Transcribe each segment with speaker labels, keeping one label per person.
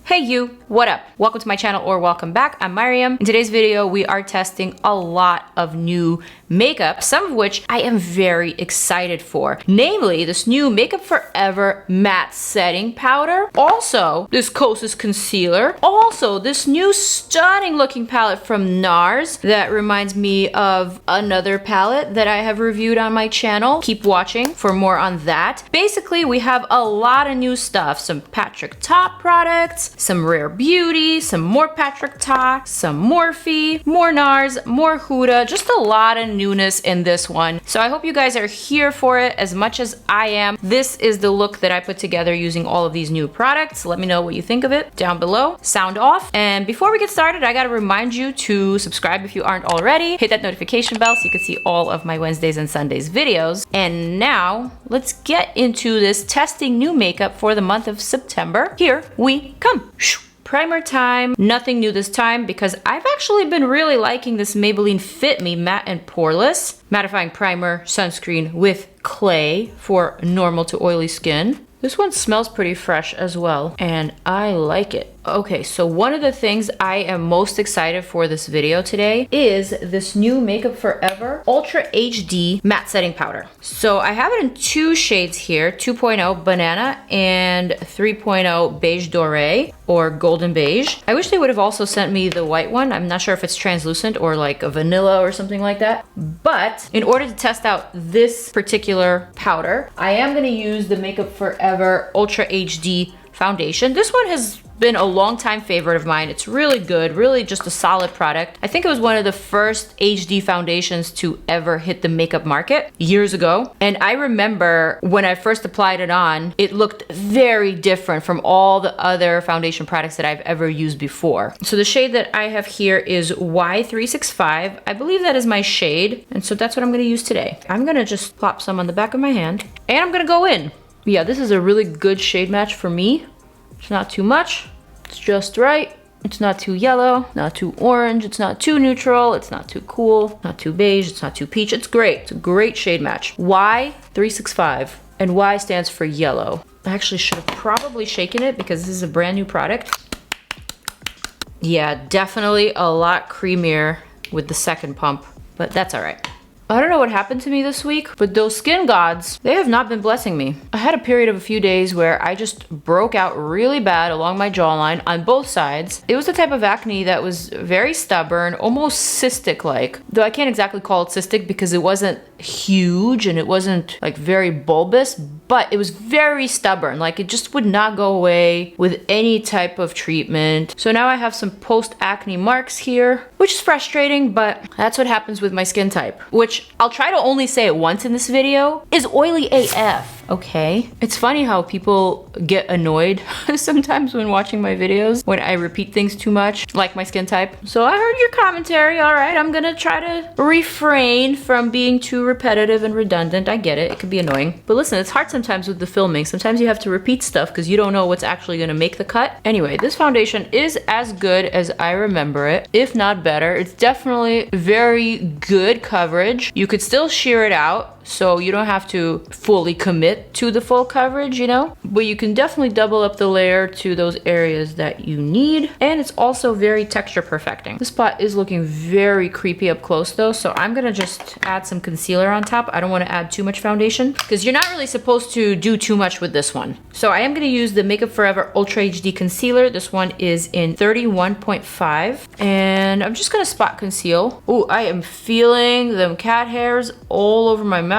Speaker 1: Hey you, what up? Welcome to my channel or welcome back. I'm Maryam. In today's video, we are testing a lot of new makeup, some of which I am very excited for. Namely, this new Makeup Forever matte setting powder. Also, this KOSAS concealer. Also, this new stunning looking palette from NARS that reminds me of another palette that I have reviewed on my channel. Keep watching for more on that. Basically, we have a lot of new stuff. Some Patrick Top products, some Rare Beauty, some more Patrick Top, some MORPHE, more NARS, more HUDA, just a lot of newness in this one. So I hope you guys are here for it as much as I am. This is the look that I put together using all of these new products. Let me know what you think of it down below. Sound off. And before we get started, I gotta remind you to subscribe if you aren't already. Hit that notification bell so you can see all of my Wednesdays and Sundays videos. And now let's get into this testing new makeup for the month of September. Here we come. Primer time, nothing new this time because I've actually been really liking this Maybelline Fit Me Matte and Poreless Mattifying Primer Sunscreen with clay for normal to oily skin. This one smells pretty fresh as well, and I like it. Okay, so one of the things I am most excited for this video today is this new Makeup Forever Ultra HD Matte Setting Powder. So I have it in two shades here, 2.0 Banana and 3.0 Beige Doré or Golden Beige. I wish they would have also sent me the white one. I'm not sure if it's translucent or like a vanilla or something like that. But in order to test out this particular powder, I am gonna use the Makeup Forever Ultra HD foundation. This one has been a long time favorite of mine. It's really good, really just a solid product. I think it was one of the first HD foundations to ever hit the makeup market years ago. And I remember when I first applied it on, it looked very different from all the other foundation products that I've ever used before. So the shade that I have here is Y365. I believe that is my shade. And so that's what I'm gonna use today. I'm gonna just plop some on the back of my hand and I'm gonna go in. Yeah, this is a really good shade match for me. It's not too much, it's just right. It's not too yellow, not too orange, it's not too neutral, it's not too cool, not too beige, it's not too peach. It's great, it's a great shade match. Y365, and Y stands for yellow. I actually should have probably shaken it because this is a brand new product. Yeah, definitely a lot creamier with the second pump, but that's all right. I don't know what happened to me this week, but those skin gods, they have not been blessing me. I had a period of a few days where I just broke out really bad along my jawline on both sides. It was the type of acne that was very stubborn, almost cystic-like. Though I can't exactly call it cystic because it wasn't huge and it wasn't like very bulbous, but it was very stubborn. Like it just would not go away with any type of treatment. So now I have some post-acne marks here, which is frustrating, but that's what happens with my skin type, which I'll try to only say it once in this video, is oily AF. Okay. It's funny how people get annoyed sometimes when watching my videos when I repeat things too much, like my skin type. So I heard your commentary. All right, I'm gonna try to refrain from being too repetitive and redundant. I get it. It can be annoying. But listen, it's hard sometimes with the filming. Sometimes you have to repeat stuff because you don't know what's actually gonna make the cut. Anyway, this foundation is as good as I remember it, if not better. It's definitely very good coverage. You could still sheer it out, so you don't have to fully commit to the full coverage, you know? But you can definitely double up the layer to those areas that you need. And it's also very texture perfecting. This spot is looking very creepy up close though, so I'm gonna just add some concealer on top. I don't wanna add too much foundation because you're not really supposed to do too much with this one. So I am gonna use the Makeup Forever Ultra HD Concealer. This one is in 31.5. And I'm just gonna spot conceal. Ooh, I am feeling them cat hairs all over my mouth.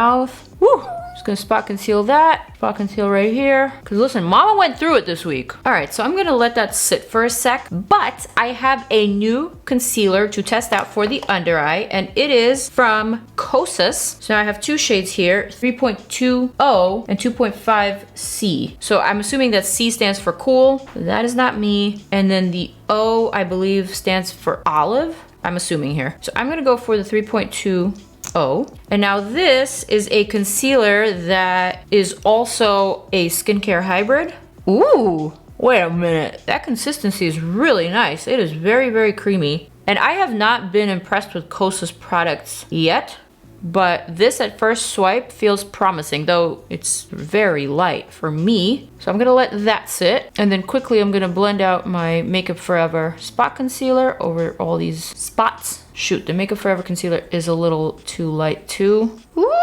Speaker 1: Woo! Just gonna spot conceal that. Spot conceal right here. Cause listen, mama went through it this week. All right, so I'm gonna let that sit for a sec, but I have a new concealer to test out for the under eye, and it is from KOSAS. So now I have two shades here, 3.20 and 2.5C. So I'm assuming that C stands for cool. That is not me. And then the O, I believe, stands for olive. I'm assuming here. So I'm gonna go for the 3.20. And now this is a concealer that is also a skincare hybrid. Ooh, wait a minute. That consistency is really nice. It is very, very creamy. And I have not been impressed with KOSAS products yet. but this at first swipe feels promising, though it's very light for me. So I'm gonna let that sit, and then quickly I'm gonna blend out my Makeup Forever spot concealer over all these spots. Shoot, the Makeup Forever concealer is a little too light too. Ooh!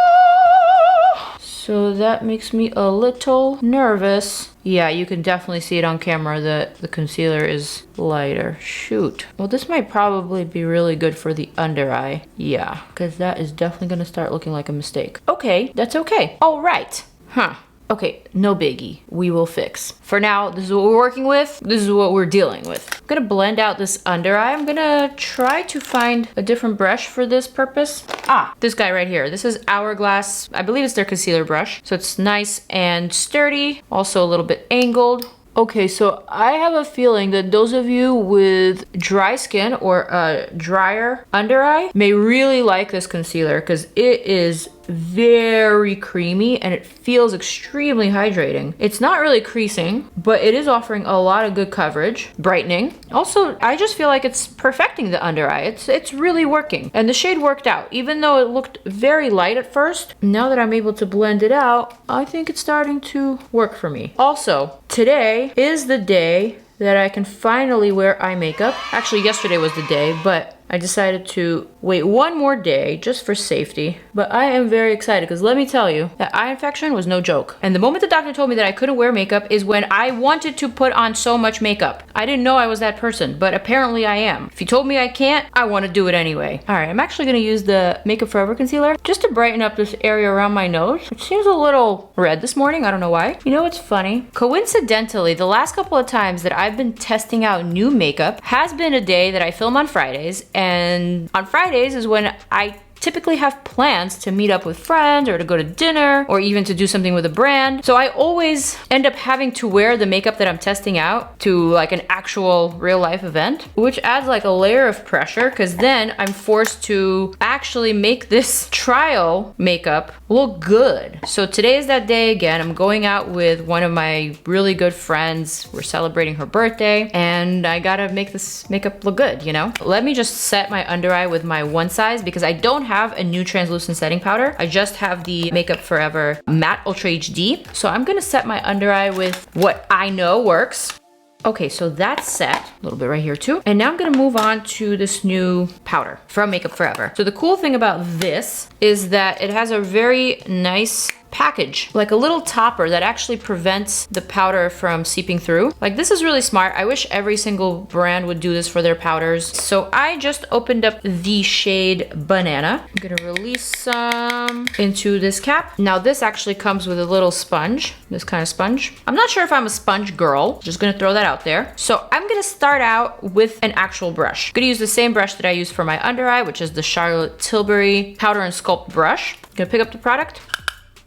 Speaker 1: So that makes me a little nervous. Yeah, you can definitely see it on camera that the concealer is lighter. Shoot. Well, this might probably be really good for the under eye. Yeah, because that is definitely gonna start looking like a mistake. Okay, that's okay. All right. Huh. Okay, no biggie. We will fix. For now, this is what we're working with. This is what we're dealing with. I'm gonna blend out this under eye. I'm gonna try to find a different brush for this purpose. Ah, this guy right here. This is Hourglass. I believe it's their concealer brush. So it's nice and sturdy, also a little bit angled. Okay, so I have a feeling that those of you with dry skin or a drier under eye may really like this concealer because it is very creamy and it feels extremely hydrating. It's not really creasing, but it is offering a lot of good coverage, brightening. Also, I just feel like it's perfecting the under eye. It's really working. And the shade worked out. Even though it looked very light at first, now that I'm able to blend it out, I think it's starting to work for me. Also, today is the day that I can finally wear eye makeup. Actually, yesterday was the day, but I decided to wait one more day just for safety. But I am very excited because let me tell you that eye infection was no joke. And the moment the doctor told me that I couldn't wear makeup is when I wanted to put on so much makeup. I didn't know I was that person, but apparently I am. If you told me I can't, I want to do it anyway. All right, I'm actually going to use the Makeup Forever concealer just to brighten up this area around my nose. It seems a little red this morning. I don't know why. You know what's funny? Coincidentally, the last couple of times that I've been testing out new makeup has been a day that I film on Fridays. And on Fridays is when I typically have plans to meet up with friends or to go to dinner or even to do something with a brand. So I always end up having to wear the makeup that I'm testing out to like an actual real life event, which adds like a layer of pressure because then I'm forced to actually make this trial makeup look good. So today is that day again. I'm going out with one of my really good friends. We're celebrating her birthday and I gotta make this makeup look good, you know? Let me just set my under eye with my one size because I don't have a new translucent setting powder. I just have the Makeup Forever Matte Ultra HD. So I'm gonna set my under eye with what I know works. Okay, so that's set, a little bit right here too. And now I'm gonna move on to this new powder from Makeup Forever. So the cool thing about this is that it has a very nice package, like a little topper that actually prevents the powder from seeping through. Like this is really smart. I wish every single brand would do this for their powders. So I just opened up the shade Banana. I'm gonna release some into this cap. Now this actually comes with a little sponge, this kind of sponge. I'm not sure if I'm a sponge girl, just gonna throw that out there. So I'm gonna start out with an actual brush. I'm gonna use the same brush that I use for my under eye, which is the Charlotte Tilbury Powder and Sculpt brush. I'm gonna pick up the product,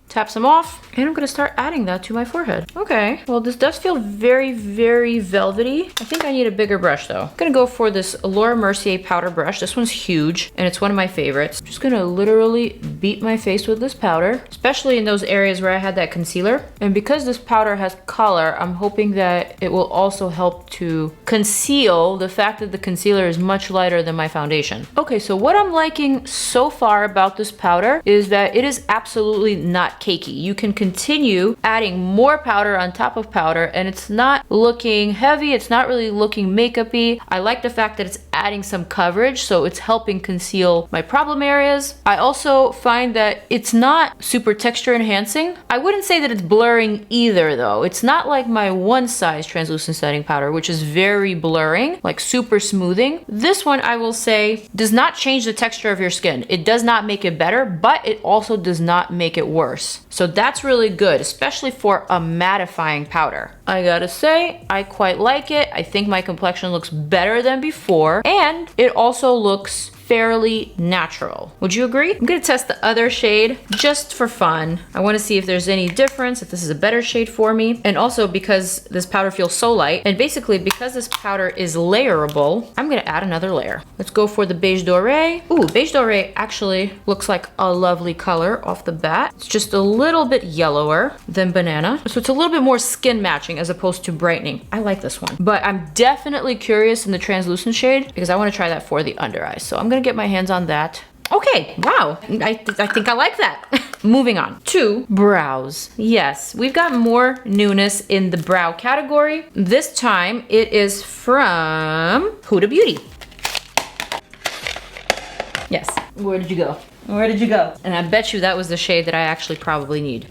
Speaker 1: tap some off, and I'm gonna start adding that to my forehead. Okay, well this does feel very, very velvety. I think I need a bigger brush though. I'm gonna go for this Laura Mercier powder brush. This one's huge, and it's one of my favorites. I'm just gonna literally beat my face with this powder, especially in those areas where I had that concealer. And because this powder has color, I'm hoping that it will also help to conceal the fact that the concealer is much lighter than my foundation. Okay, so what I'm liking so far about this powder is that it is absolutely not cakey. You can continue adding more powder on top of powder and it's not looking heavy, it's not really looking makeup-y. I like the fact that it's adding some coverage, so it's helping conceal my problem areas. I also find that it's not super texture enhancing. I wouldn't say that it's blurring either though. It's not like my one size translucent setting powder, which is very blurring, like super smoothing. This one, I will say, does not change the texture of your skin. It does not make it better, but it also does not make it worse. So that's really good, especially for a mattifying powder. I gotta say, I quite like it. I think my complexion looks better than before, and it also looks fairly natural. Would you agree? I'm gonna test the other shade just for fun. I wanna see if there's any difference, if this is a better shade for me. And also because this powder feels so light, and basically because this powder is layerable, I'm gonna add another layer. Let's go for the Beige Doré. Ooh, Beige Doré actually looks like a lovely color off the bat. It's just a little bit yellower than Banana. So it's a little bit more skin matching as opposed to brightening. I like this one. But I'm definitely curious in the translucent shade because I wanna try that for the under eye. So I'm gonna get my hands on that. Okay, wow. I think I like that. Moving on to brows. Yes, we've got more newness in the brow category. This time it is from Huda Beauty. Yes. Where did you go? Where did you go? And I bet you that was the shade that I actually probably need.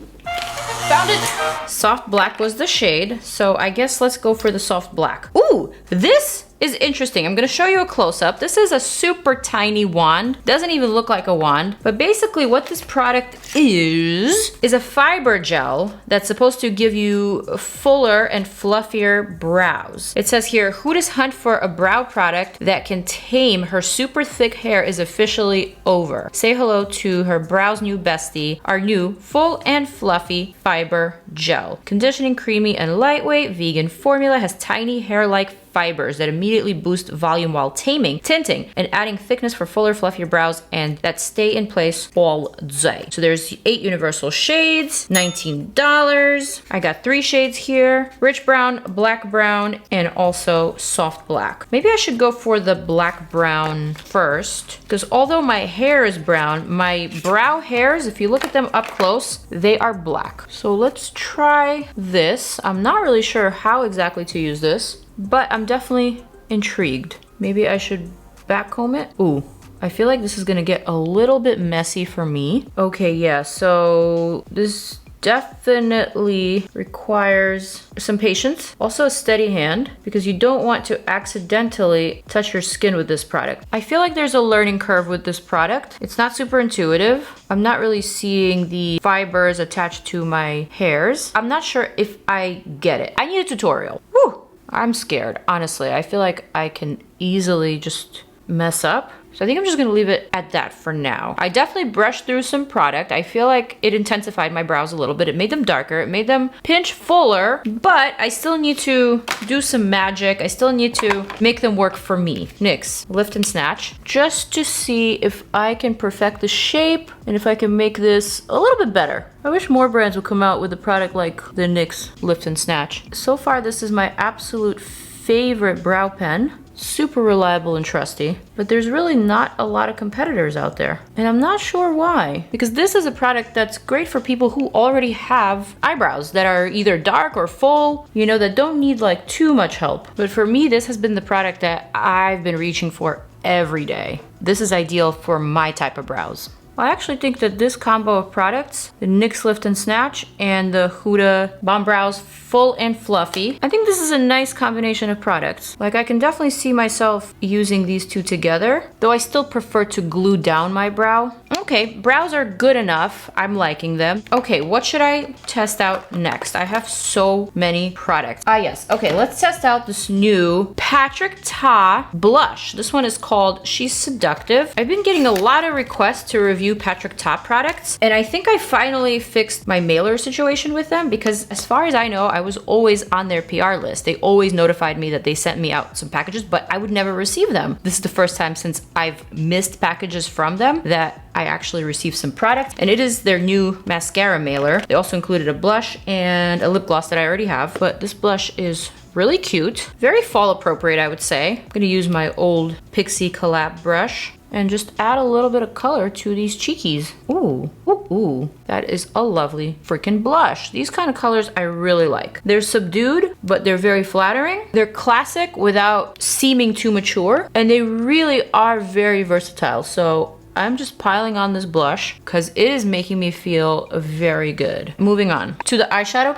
Speaker 1: Found it! Soft black was the shade, so I guess let's go for the soft black. Ooh, this is interesting. I'm gonna show you a close-up. This is a super tiny wand. Doesn't even look like a wand, but basically what this product is a fiber gel that's supposed to give you fuller and fluffier brows. It says here, Huda's hunt for a brow product that can tame her super thick hair is officially over. Say hello to her brow's new bestie, our new full and fluffy fiber gel. Conditioning, creamy, and lightweight, vegan formula, has tiny hair-like fibers that immediately boost volume while taming, tinting, and adding thickness for fuller, fluffier brows and that stay in place all day. So there's 8 universal shades, $19. I got 3 shades here, rich brown, black brown, and also soft black. Maybe I should go for the black brown first, because although my hair is brown, my brow hairs, if you look at them up close, they are black. So let's try this. I'm not really sure how exactly to use this, but I'm definitely intrigued. Maybe I should backcomb it. Ooh, I feel like this is gonna get a little bit messy for me. Okay, yeah, so this definitely requires some patience. Also a steady hand, because you don't want to accidentally touch your skin with this product. I feel like there's a learning curve with this product. It's not super intuitive. I'm not really seeing the fibers attached to my hairs. I'm not sure if I get it. I need a tutorial. Whew. I'm scared, honestly. I feel like I can easily just mess up. So I think I'm just gonna leave it at that for now. I definitely brushed through some product. I feel like it intensified my brows a little bit. It made them darker, it made them pinch fuller, but I still need to do some magic. I still need to make them work for me. NYX Lift and Snatch, just to see if I can perfect the shape and if I can make this a little bit better. I wish more brands would come out with a product like the NYX Lift and Snatch. So far, this is my absolute favorite brow pen. Super reliable and trusty, but there's really not a lot of competitors out there. And I'm not sure why, because this is a product that's great for people who already have eyebrows that are either dark or full, you know, that don't need like too much help. But for me, this has been the product that I've been reaching for every day. This is ideal for my type of brows. I actually think that this combo of products, the NYX Lift and Snatch and the Huda Bomb Brows Full and Fluffy, I think this is a nice combination of products. Like, I can definitely see myself using these two together, though I still prefer to glue down my brow. Okay, brows are good enough. I'm liking them. Okay, what should I test out next? I have so many products. Ah, yes. Okay, let's test out this new Patrick Ta blush. This one is called She's Seductive. I've been getting a lot of requests to review Patrick Ta products, and I think I finally fixed my mailer situation with them, because as far as I know, I was always on their PR list. They always notified me that they sent me out some packages, but I would never receive them. This is the first time since I've missed packages from them that I actually received some product, and it is their new mascara mailer. They also included a blush and a lip gloss that I already have, but this blush is really cute. Very fall appropriate, I would say. I'm gonna use my old Pixie Collab brush and just add a little bit of color to these cheekies. Ooh, ooh, ooh. That is a lovely freaking blush. These kind of colors I really like. They're subdued, but they're very flattering. They're classic without seeming too mature, and they really are very versatile. So I'm just piling on this blush because it is making me feel very good. Moving on to the eyeshadow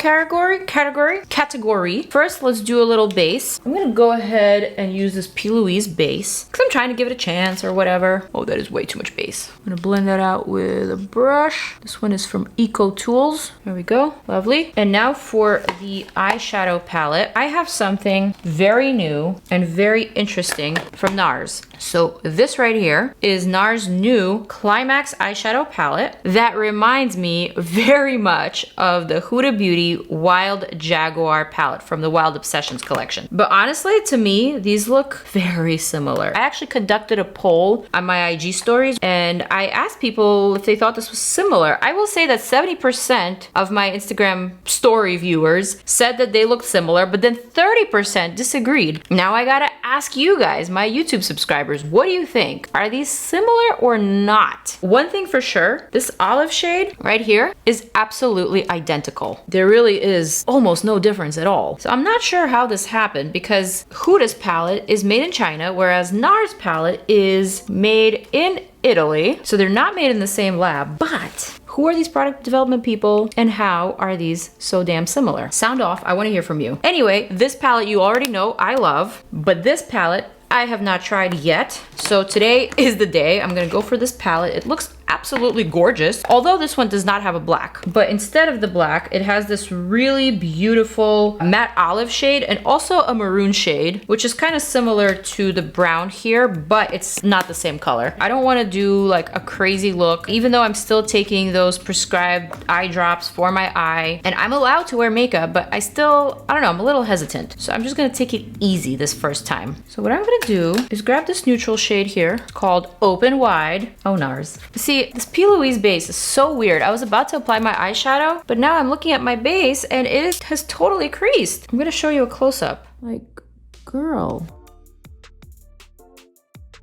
Speaker 1: category. First, let's do a little base. I'm gonna go ahead and use this LOUISE base because I'm trying to give it a chance or whatever. Oh, that is way too much base. I'm gonna blend that out with a brush. This one is from Eco Tools. There we go, lovely. And now for the eyeshadow palette, I have something very new and very interesting from NARS. So this right here is NARS new Climax eyeshadow palette that reminds me very much of the Huda Beauty Wild Jaguar palette from the Wild Obsessions collection. But honestly, to me, these look very similar. I actually conducted a poll on my IG stories and I asked people if they thought this was similar. I will say that 70% of my Instagram story viewers said that they looked similar, but then 30% disagreed. Now I gotta ask you guys, my YouTube subscribers, what do you think? Are these similar or are not. One thing for sure, this olive shade right here is absolutely identical. There really is almost no difference at all. So I'm not sure how this happened because HUDA's palette is made in China, whereas NARS palette is made in Italy. So they're not made in the same lab, but who are these product development people and how are these so damn similar? Sound off, I wanna hear from you. Anyway, this palette you already know I love, but this palette I have not tried yet. So today is the day. I'm gonna go for this palette. It looks absolutely gorgeous, although this one does not have a black. But instead of the black, it has this really beautiful matte olive shade and also a maroon shade, which is kind of similar to the brown here, but it's not the same color. I don't want to do like a crazy look, even though I'm still taking those prescribed eye drops for my eye, and I'm allowed to wear makeup, but I don't know, I'm a little hesitant. So I'm just gonna take it easy this first time. So what I'm gonna do is grab this neutral shade here. It's called Open Wide. Oh, NARS. See, this P. Louise base is so weird. I was about to apply my eyeshadow, but now I'm looking at my base and it has totally creased. I'm gonna show you a close-up. Like, girl.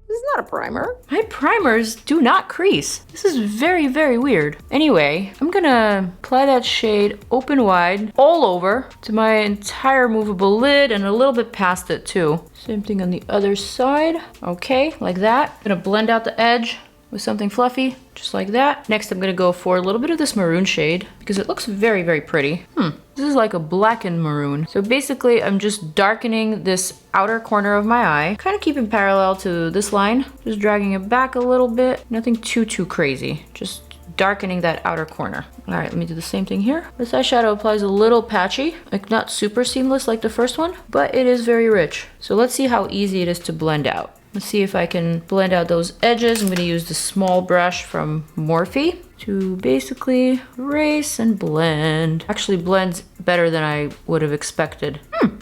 Speaker 1: This is not a primer. My primers do not crease. This is very, very weird. Anyway, I'm gonna apply that shade Open Wide all over to my entire movable lid and a little bit past it too. Same thing on the other side. Okay, like that. I'm gonna blend out the edge with something fluffy, just like that. Next, I'm gonna go for a little bit of this maroon shade because it looks very, very pretty. This is like a blackened maroon. So basically, I'm just darkening this outer corner of my eye, kind of keeping parallel to this line, just dragging it back a little bit. Nothing too crazy, just darkening that outer corner. All right, let me do the same thing here. This eyeshadow applies a little patchy, like not super seamless like the first one, but it is very rich. So let's see how easy it is to blend out. Let's see if I can blend out those edges. I'm gonna use the small brush from Morphe to basically erase and blend. Actually blends better than I would have expected.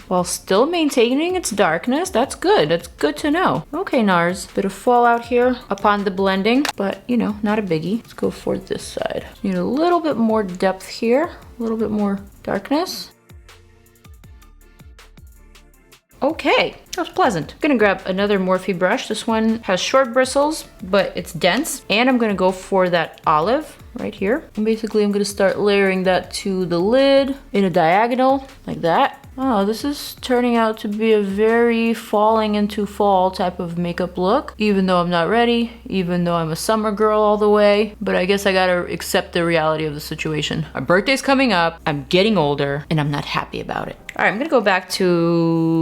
Speaker 1: While still maintaining its darkness, that's good. That's good to know. Okay, NARS, bit of fallout here upon the blending, but you know, not a biggie. Let's go for this side. Need a little bit more depth here, a little bit more darkness. Okay, that was pleasant. I'm gonna grab another Morphe brush. This one has short bristles, but it's dense. And I'm gonna go for that olive right here. And basically I'm gonna start layering that to the lid in a diagonal, like that. Oh, this is turning out to be a very falling into fall type of makeup look, even though I'm not ready, even though I'm a summer girl all the way, but I guess I gotta accept the reality of the situation. My birthday's coming up, I'm getting older, and I'm not happy about it. All right, I'm gonna go back to...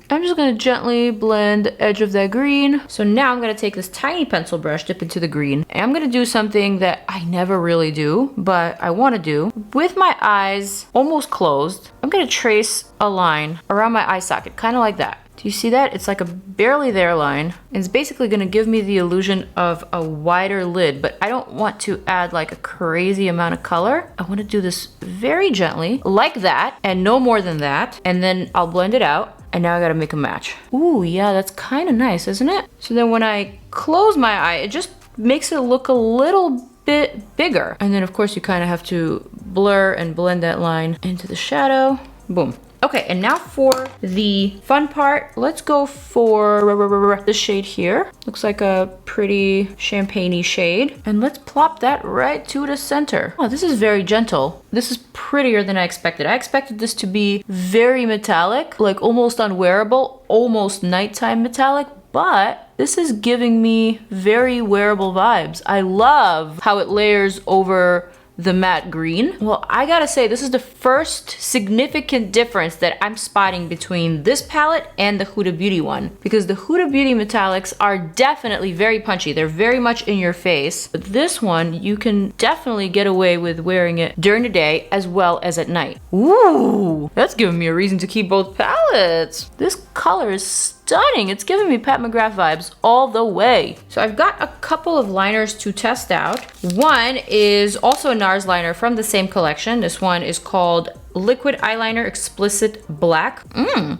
Speaker 1: I'm just gonna gently blend the edge of that green. So now I'm gonna take this tiny pencil brush, dip into the green, and I'm gonna do something that I never really do, but I wanna do. With my eyes almost closed, I'm gonna trace a line around my eye socket, kind of like that. Do you see that? It's like a barely there line. And it's basically gonna give me the illusion of a wider lid, but I don't want to add like a crazy amount of color. I wanna do this very gently, like that, and no more than that. And then I'll blend it out. And now I gotta make a match. Ooh, yeah, that's kind of nice, isn't it? So then when I close my eye, it just makes it look a little bit bigger. And then of course you kind of have to blur and blend that line into the shadow. Boom. Okay, and now for the fun part, let's go for this shade here. Looks like a pretty champagne-y shade. And let's plop that right to the center. Oh, this is very gentle. This is prettier than I expected. I expected this to be very metallic, like almost unwearable, almost nighttime metallic, but this is giving me very wearable vibes. I love how it layers over the matte green. Well, I gotta say, this is the first significant difference that I'm spotting between this palette and the Huda Beauty one, because the Huda Beauty metallics are definitely very punchy. They're very much in your face. But this one, you can definitely get away with wearing it during the day as well as at night. Ooh, that's giving me a reason to keep both palettes. This color is stunning. It's giving me Pat McGrath vibes all the way. So I've got a couple of liners to test out. One is also a NARS liner from the same collection. This one is called liquid eyeliner, explicit black.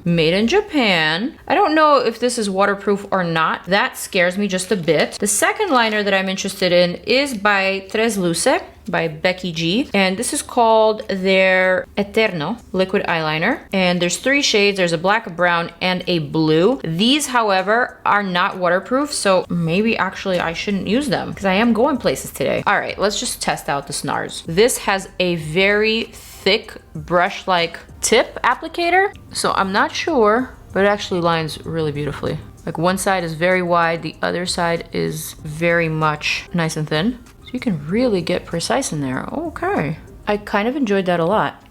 Speaker 1: Made in Japan. I don't know if this is waterproof or not. That scares me just a bit. The second liner that I'm interested in is by LOUISE, by Becky G, and this is called their Eterno liquid eyeliner, and there's 3 shades. There's a black, a brown, and a blue. These, however, are not waterproof, so maybe actually I shouldn't use them because I am going places today. All right, let's just test out this NARS. This has a very thick brush-like tip applicator, so I'm not sure, but it actually lines really beautifully. Like, one side is very wide, the other side is very much nice and thin. You can really get precise in there. Okay. I kind of enjoyed that a lot.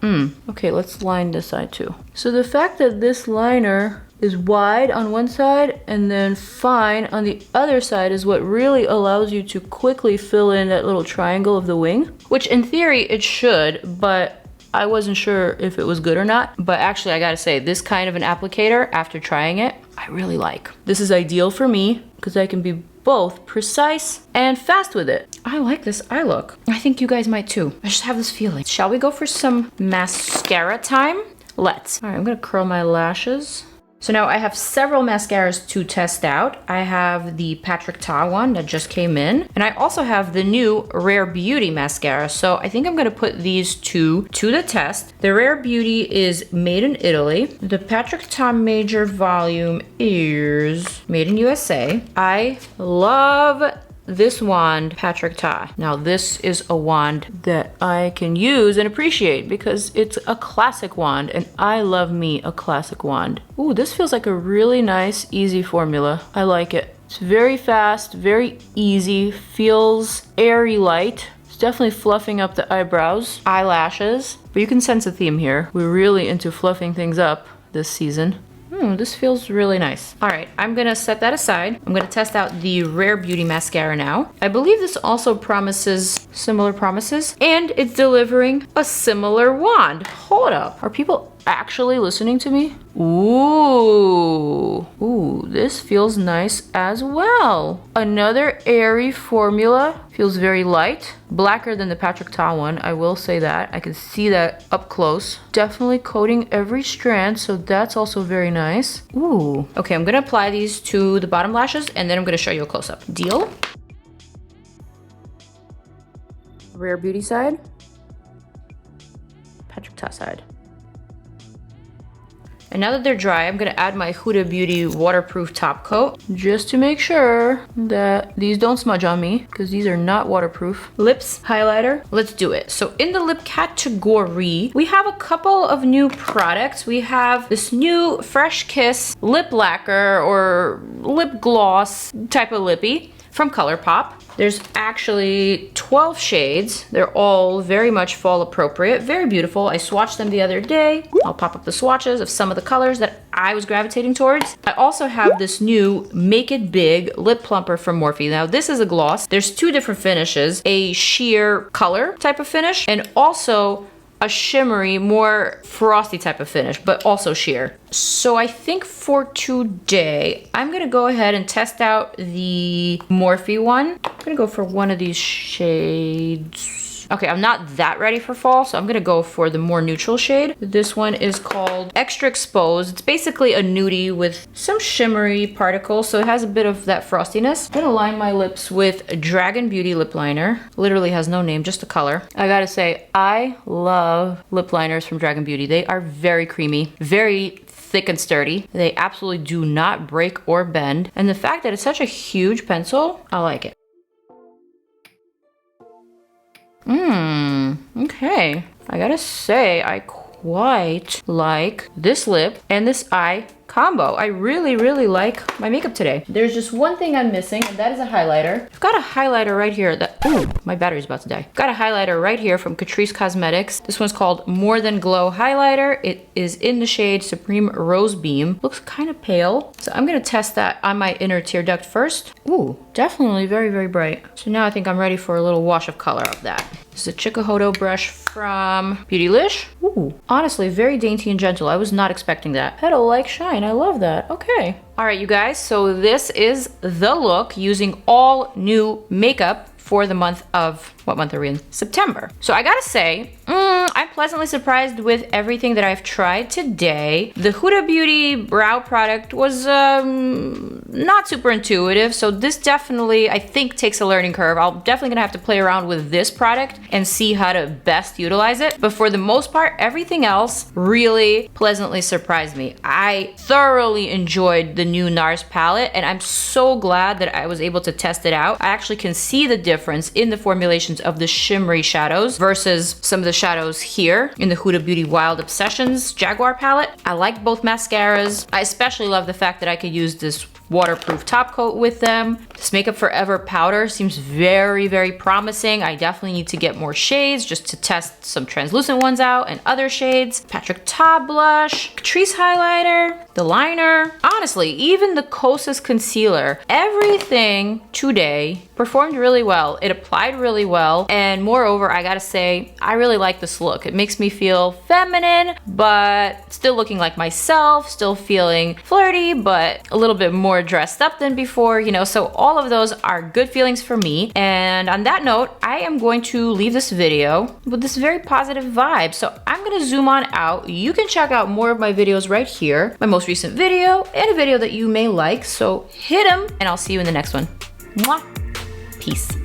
Speaker 1: Okay, let's line this side too. So the fact that this liner is wide on one side and then fine on the other side is what really allows you to quickly fill in that little triangle of the wing, which in theory it should, but I wasn't sure if it was good or not. But actually, I gotta say, this kind of an applicator, after trying it, I really like. This is ideal for me because I can be both precise and fast with it. I like this eye look. I think you guys might too. I just have this feeling. Shall we go for some mascara time? Let's. All right, I'm gonna curl my lashes. So now I have several mascaras to test out. I have the Patrick Ta one that just came in, and I also have the new Rare Beauty mascara. So I think I'm gonna put these two to the test. The Rare Beauty is made in Italy. The Patrick Ta Major Volume is made in USA. I love this wand, Patrick Ta. Now this is a wand that I can use and appreciate because it's a classic wand, and I love me a classic wand. Ooh, this feels like a really nice, easy formula. I like it. It's very fast, very easy, feels airy light. It's definitely fluffing up the eyebrows, eyelashes, but you can sense a theme here. We're really into fluffing things up this season. This feels really nice. All right, I'm gonna set that aside. I'm gonna test out the Rare Beauty mascara now. I believe this also promises similar promises, and it's delivering a similar wand. Hold up, are people actually listening to me? Ooh, this feels nice as well. Another airy formula, feels very light. Blacker than the Patrick Ta one, I will say that. I can see that up close. Definitely coating every strand, so that's also very nice. Ooh. Okay, I'm gonna apply these to the bottom lashes, and then I'm gonna show you a close-up. Deal? Rare Beauty side. Patrick Ta side. And now that they're dry, I'm gonna add my Huda Beauty waterproof top coat just to make sure that these don't smudge on me because these are not waterproof. Lips, highlighter, let's do it. So in the lip category, we have a couple of new products. We have this new Fresh Kiss lip lacquer or lip gloss type of lippy from ColourPop. There's actually 12 shades. They're all very much fall appropriate, very beautiful. I swatched them the other day. I'll pop up the swatches of some of the colors that I was gravitating towards. I also have this new Make It Big lip plumper from Morphe. Now this is a gloss. There's 2 different finishes, a sheer color type of finish and also a shimmery, more frosty type of finish, but also sheer. So I think for today, I'm gonna go ahead and test out the Morphe one. I'm gonna go for one of these shades. Okay, I'm not that ready for fall, so I'm gonna go for the more neutral shade. This one is called Extra Exposed. It's basically a nudie with some shimmery particles, so it has a bit of that frostiness. I'm gonna line my lips with Dragon Beauty lip liner. Literally has no name, just a color. I gotta say, I love lip liners from Dragon Beauty. They are very creamy, very thick and sturdy. They absolutely do not break or bend. And the fact that it's such a huge pencil, I like it. Okay. I gotta say, I quite like this lip and this eye combo. I really, really like my makeup today. There's just one thing I'm missing, and that is a highlighter. I've got a highlighter right here that, ooh, my battery's about to die. Got a highlighter right here from Catrice Cosmetics. This one's called More Than Glow Highlighter. It is in the shade Supreme Rose Beam. Looks kind of pale. So I'm gonna test that on my inner tear duct first. Ooh, definitely very, very bright. So now I think I'm ready for a little wash of color of that. This is a Chikuhodo brush from Beautylish. Ooh, honestly, very dainty and gentle. I was not expecting that. Petal-like shine, I love that. Okay. All right, you guys, so this is the look using all new makeup for the month of, what month are we in? September. So I gotta say, I'm pleasantly surprised with everything that I've tried today. The Huda Beauty brow product was not super intuitive, so this definitely, I think, takes a learning curve. I'm definitely gonna have to play around with this product and see how to best utilize it. But for the most part, everything else really pleasantly surprised me. I thoroughly enjoyed the new NARS palette, and I'm so glad that I was able to test it out. I actually can see the difference in the formulations of the shimmery shadows versus some of the shadows here in the Huda Beauty Wild Obsessions Jaguar palette. I like both mascaras. I especially love the fact that I could use this waterproof top coat with them. This Makeup Forever powder seems very, very promising. I definitely need to get more shades just to test some translucent ones out and other shades. Patrick Ta blush, CATRICE highlighter, the liner. Honestly, even the KOSAS concealer, everything today performed really well. It applied really well. And moreover, I gotta say, I really like this look. It makes me feel feminine, but still looking like myself, still feeling flirty, but a little bit more dressed up than before, you know, so all of those are good feelings for me. And on that note, I am going to leave this video with this very positive vibe. So I'm gonna zoom on out. You can check out more of my videos right here, my most recent video and a video that you may like. So hit them, and I'll see you in the next one. Mwah. Peace.